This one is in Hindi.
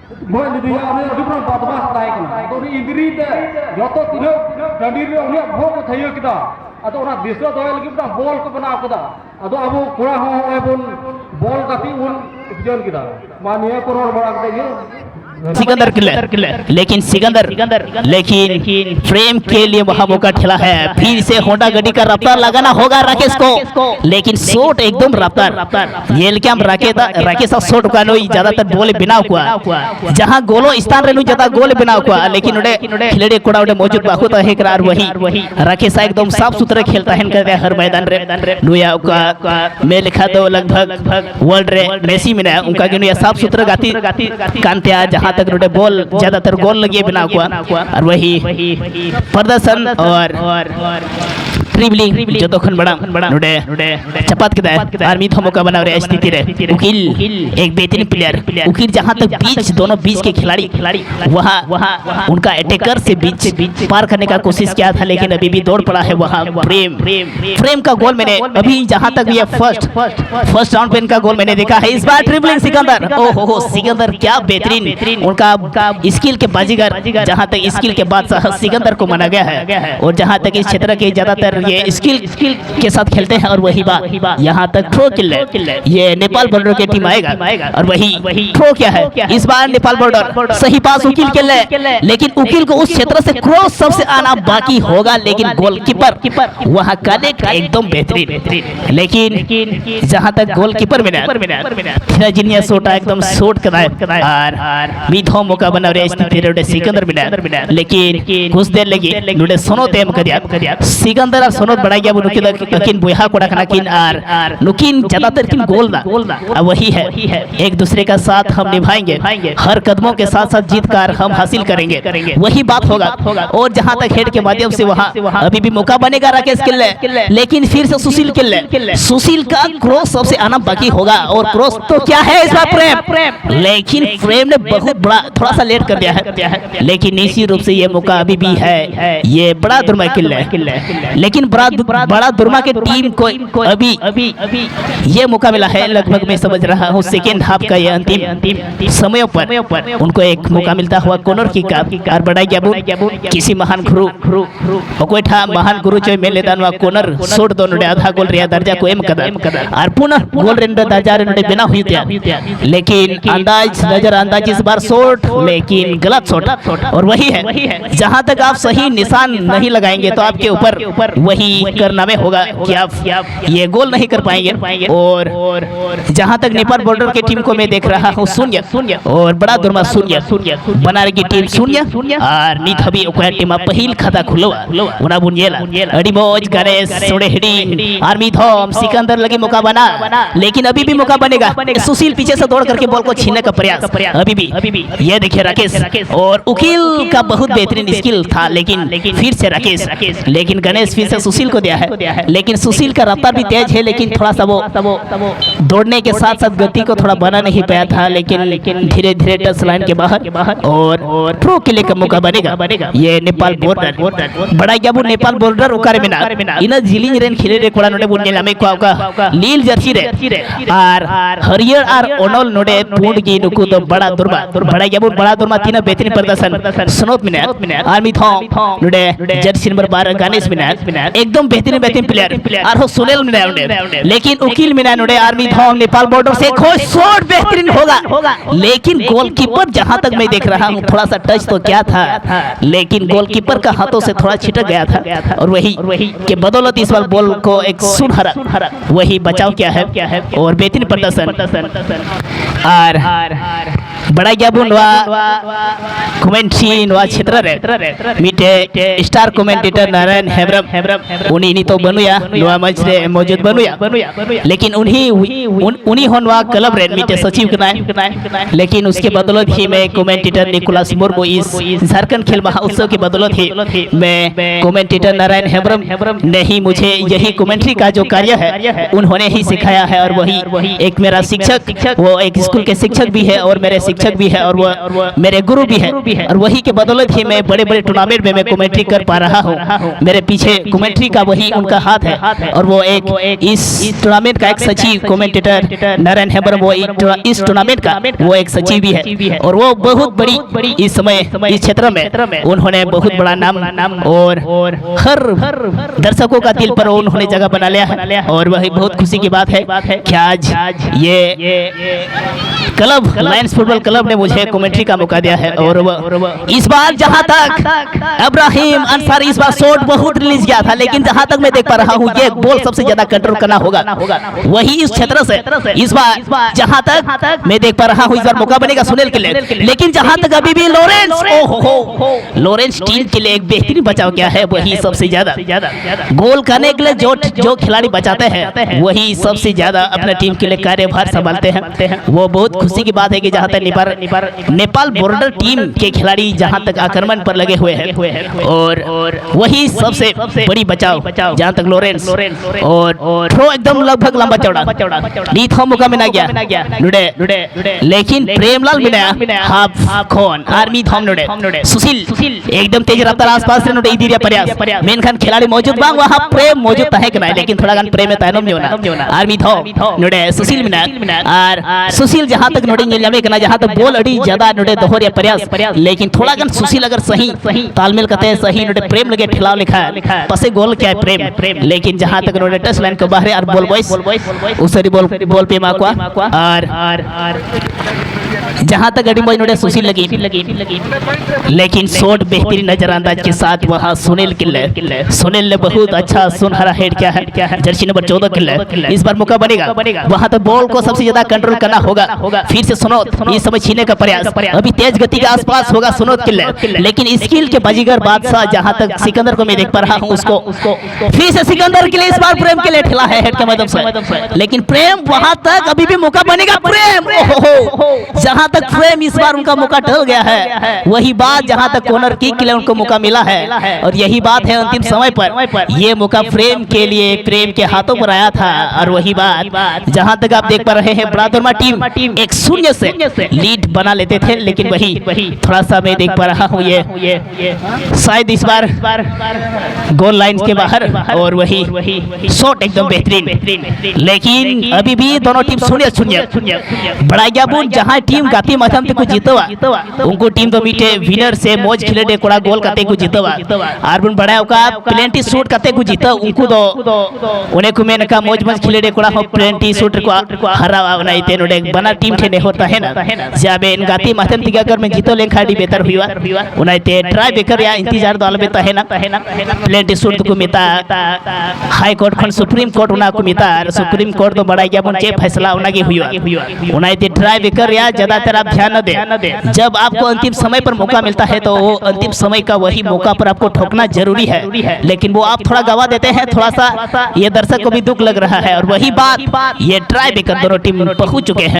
Boleh dia ini ada pun batmas naik kan. Atau ini indri deh. Joto tidak jadi dia ini abho ko thayyo kita. Atau orang desa doy lagi pun bol ko bana kita. Atau abu kurang ho pun bol kasi un ijan kita. Mania koror barak deh. Sikandar killer लेकिन फ्रेम के लिए वहां मौका ठेला है। फिर से होंडा गाड़ी का रफ्तार लगाना होगा राकेश को, लेकिन शॉट एकदम रफ्तार ये क्या राकेश शॉट का नो ज्यादातर गोल बिना हुआ जहां गोलो स्थान रे ज्यादा गोल बिना हुआ, लेकिन उड़े खिलाड़ी कोड़ा उड़े मौजूद बहुत है करार वही राकेश एकदम साफ सुथरा खेलता है कर हर मैदान रे नुया का मैं लिखा तो लगभग वर्ल्ड रे मेसी में उनका नुया साफ सुथरा गाती कांते जहां तक रोटे बॉल ज्यादातर गोल लगे बिना हुआ और वही प्रदर्शन और ट्रिबलिंग जो तो खन बड़ा नोडे चपात के दाय आर्मी थमो का बना रहे स्थिति रे उकिल एक बेहतरीन प्लेयर उकिल जहां तक बीच दोनों बीच के खिलाड़ी वहां उनका अटैकर से बीच पार करने का कोशिश किया था, लेकिन अभी भी दौड़ पड़ा है वहां फ्रेम का गोल मैंने अभी जहां तक ये फर्स्ट राउंड पे इनका गोल मैंने देखा है। इस बार ट्रिबलिंग सिकंदर ओहो सिकंदर क्या बेहतरीन उनका स्किल के बाजीगर जहां तक स्किल के बादशाह सिकंदर को माना गया है और जहां तक इस क्षेत्र के ज्यादातर ये स्किल के साथ खेलते हैं और वही बात यहाँ तक थ्रो किल ये नेपाल बॉर्डर की टीम आएगा और वही थ्रो क्या है इस बार नेपाल बॉर्डर सही पास उकिल के लिए, लेकिन उकिल को उस क्षेत्र से क्रॉस सबसे आना बाकी होगा, लेकिन गोलकीपर वहाँ कनेक्ट एकदम बेहतरीन, लेकिन जहाँ तक गोलकीपर में जिनिया सोटा एकदम शॉट कराए और मीठो मौका बना रहे स्थिति सिकंदर में, लेकिन कुछ देर लगी नोडे सोनो तेम कर सिकंदर सोनत बड़ा गया नुकिन बुहा कोड़ा खाना किन आर नुकिन ज्यादातर किन गोल ना वही है एक दूसरे का साथ हम निभाएंगे, हर कदमों के साथ साथ जीत कर हम हासिल करेंगे वही बात होगा। और जहां तक हेड के माध्यम से वहां अभी भी मौका बनेगा राकेश किल्ले, लेकिन फिर से सुशील का क्रॉस सबसे आना बाकी होगा और क्रॉस तो क्या है इस बार प्रेम, लेकिन प्रेम ने बहुत बड़ा थोड़ा सा लेट कर दिया है, लेकिन निश्चित रूप से ये मौका अभी भी है। ये बड़ा दुर्मा किल्ले लेकिन बड़ा दुर्मा के टीम को अभी ये मौका मिला है। लगभग मैं समझ रहा हूँ सेकेंड हाफ का ये अंतिम समयों पर उनको एक मौका मिलता हुआ कोनर की कार बड़ा ग्याबू किसी महान गुरु महान गुरु जो मेले दानवा कोनर सोट दो नोडे आधा गोल रिया दर्जा को एम कदर और पुनः गोल रेंडर दर्जा नोडे बिना हुई था, लेकिन अंदाज इस बार शॉट लेकिन गलत शॉट और वही है जहां तक आप सही निशान नहीं लगाएंगे तो आपके ऊपर वही करना में होगा कि आप ये गोल नहीं कर पाएंगे। और जहां तक नेपाल बॉर्डर की टीम को मैं देख रहा हूं शून्य और बड़ा दुर्मा शून्य बनार की टीम शून्य और नित हबी ओकर टीम पहिल खाता खुलवा उना बुनियला अडी मौज गणेश सोडे हिडी आर्मी थॉम सिकंदर लगी मौका बना, लेकिन अभी भी मौका बनेगा। सुशील पीछे से दौड़ करके बॉल को छीनने का प्रयास अभी भी ये देखिए राकेश और उकिल का बहुत बेहतरीन स्किल था, लेकिन फिर से राकेश लेकिन गणेश फिर से सुशील को दिया है, लेकिन सुशील का रफ्तार भी तेज है, लेकिन थोड़ा सा वो दौड़ने के साथ साथ गति को थोड़ा बना नहीं पाया था, लेकिन धीरे धीरे टच लाइन के बाहर और प्रो के लिए का मौका बनेगा। ये नेपाल बॉर्डर बड़ा क्या वो नेपाल बॉर्डर उकारे में इन जिलिंग रेन खिले रे कोड़ा नोडे बुनिया लामे का लील जर्सी रे और हरियर और ओनल नोडे पूंड की नुकु तो बड़ा दुर्मा तीन बेहतरीन प्रदर्शन सनोत मिनट आर्मी थॉम नोडे जर्सी नंबर 12 गणेश मिनट एकदम बेहतरीन प्लेयर और हो सुनील मिनट, लेकिन उकिल मिनट नोडे आर्मी थॉम नेपाल बॉर्डर से कोई शॉट बेहतरीन होगा, लेकिन गोलकीपर जहां तक मैं देख रहा हूं थोड़ा सा टच तो क्या था, लेकिन गोलकीपर का हाथों से थोड़ा छिटक गया था और वही के बदौलत इस बार बॉल को एक सुनहरा वही बचाव क्या है और बेहतरीन प्रदर्शन और बड़ा ग्याबू कमेंट्री नवा क्षेत्र रे मीटे स्टार कमेंटेटर नारायण हेब्रम उन्हीं तो बनुया नवा मंच रे मौजूद बनुया लेकिन उन्हीं होनवा क्लब रे मीटे सचिव कनाय, लेकिन उसके बदौलत ही मैं कमेंटेटर निकोलस मुर्मू इस झारखंड खेल महाउत्सव की बदौलत ही मैं कमेंटेटर नारायण हेब्रम ने ही मुझे यही कमेंट्री का जो कार्य है उन्होंने ही सिखाया है और वही एक मेरा शिक्षक वो एक स्कूल के शिक्षक भी है और मेरे शिक्षक भी है और वो मेरे गुरु भी है, और वही के बदौलत ही मैं बड़े बड़े टूर्नामेंट में मैं कमेंट्री कर पा रहा हूँ। मेरे पीछे कमेंट्री का वही उनका हाथ है, और वो एक इस टूर्नामेंट का एक सचिव कमेंटेटर नारायण हेबर, वो इस टूर्नामेंट का वो एक सचिव भी है, और वो बहुत बड़ी इस समय इस क्षेत्र में उन्होंने बहुत बड़ा नाम और हर दर्शकों का दिल पर उन्होंने जगह बना लिया है। और वही बहुत खुशी की बात है कि आज ये क्लब लायंस फुटबॉल क्लब ने मुझे कमेंट्री का मौका दिया है। और इस बार जहां तक इब्राहिम अंसारी इस बार शॉट बहुत रिलीज किया था, लेकिन जहां तक मैं देख पा रहा हूं ये बॉल सबसे ज्यादा कंट्रोल करना होगा वही इस क्षेत्र से। इस बार जहां तक मैं देख पा रहा हूं इस बार मौका बनेगा सुनील के लिए, लेकिन जहां तक अभी भी लॉरेंस टीम के लिए एक बेहतरीन बचाव किया है। वही सबसे ज्यादा गोल करने के लिए जो खिलाड़ी बचाते हैं वही सबसे ज्यादा अपने टीम के लिए कार्यभार संभालते हैं। वो बहुत खुशी की बात है कि जहां तक नेपाल बॉर्डर टीम के खिलाड़ी जहां तक आक्रमण पर लगे हुए हैं, और वही सबसे बड़ी बचाव जहां तक लॉरेंस और थ्रो एकदम लगभग लंबा चौड़ा लीड हो मौका में ना गया नुडे, लेकिन प्रेमलाल मिना हाफ खोन आर्मी थम नुडे सुशील एकदम तेज रफ्तार आसपास से नुडे इधर प्रयास मेनखान खिलाड़ी मौजूद बांग वहां प्रेम मौजूद है कि नहीं, लेकिन थोड़ा गान प्रेम में तायनम नहीं आर्मी थो नुडे सुशील मिना और सुशील जहां तक नुडे नीलमे कना जहां तक बॉल अड़ी ज्यादा नुडे दोहरिया प्रयास, लेकिन थोड़ा गान सुशील अगर सही तालमेल करते हैं सही नुडे प्रेम लगे ठिलाव लिखा है पसे गोल क्या है प्रेम, लेकिन जहां तक नुडे टच लाइन के बाहर और बॉल बॉयस उसरी बॉल पे माकवा और जहां तक अड़ी मौज नुडे सुशील लगी, लेकिन शॉट बेहतरीन नजरअंदाज के साथ वहां सुनील ने बहुत अच्छा सुनहरा हेड किया है। जर्सी नंबर 14 किल्ले इस बार मौका बनेगा वहां तो बॉल को सबसे ज्यादा कंट्रोल करना होगा। फिर से सुनोद इस समय छीने का प्रयास, अभी तेज गति के आसपास होगा सुनोद किल्ले, लेकिन स्किल के बाजीगर बादशाह जहां तक सिकंदर को मैं देख पा रहा हूं उसको फिर से सिकंदर के लिए इस बार प्रेम के लिए ठेला है हेड के माध्यम से, लेकिन प्रेम वहां तक अभी भी मौका बनेगा प्रेम जहां तक प्रेम इस बार उनका मौका टल गया है। वही बात जहां तक कॉर्नर किक के लिए उनको मौका मिला है, और यही बात है अंतिम समय पर ये मौका प्रेम के लिए प्रेम के हाथों पर आया था। और वही बात जहां तक आप देख पा रहे हैं बड़ादुरमा टीम 1-0 से लीड बना लेते थे, लेकिन वही थोड़ा सा मैं देख पा रहा हूं ये शायद इस बार गोल लाइन के बाहर, और वही शॉट एकदम बेहतरीन, लेकिन अभी भी दोनों टीम 0-0 बड़ा ज्ञापन जहां टीम गाती मथम को जीतवा उनको टीम तो मीटे विनर से मौज खिले डे कोड़ा गोल करते को जीतवा आरबन बड़ा का प्लेंटी शूट करते को जीता उनको तो उन्हें को मैंने का मौज खिले डे कोड़ा हो प्लेंटी शूट को हरावा बनाई ते नोडे बना टीम थे ने होता है ना जाबे इन गाती मथम तिगा कर में जीतो लेन खाड़ी बेहतर हुआ उन्हें ते ट्राई बेकर या इंतजार दाल में है ना प्लेंटी शूट को मिता हाई कोर्ट खन सुप्रीम कोर्ट उना को मिता सुप्रीम कोर्ट तो बड़ा गया चे फैसला उना की हुआ उन्हें ते ट्राई बेकर या ज्यादातर आप ध्यान न दे, जब आपको अंतिम समय पर मौका मिलता है तो वो अंतिम समय का वही मौका पर आपको ठोकना जरूरी है, लेकिन वो आप थोड़ा गवा देते हैं, थोड़ा सा ये दर्शक को भी दुख लग रहा है। और वही बात ये ट्राई बेकर दोनों टीम पहुंच चुके हैं।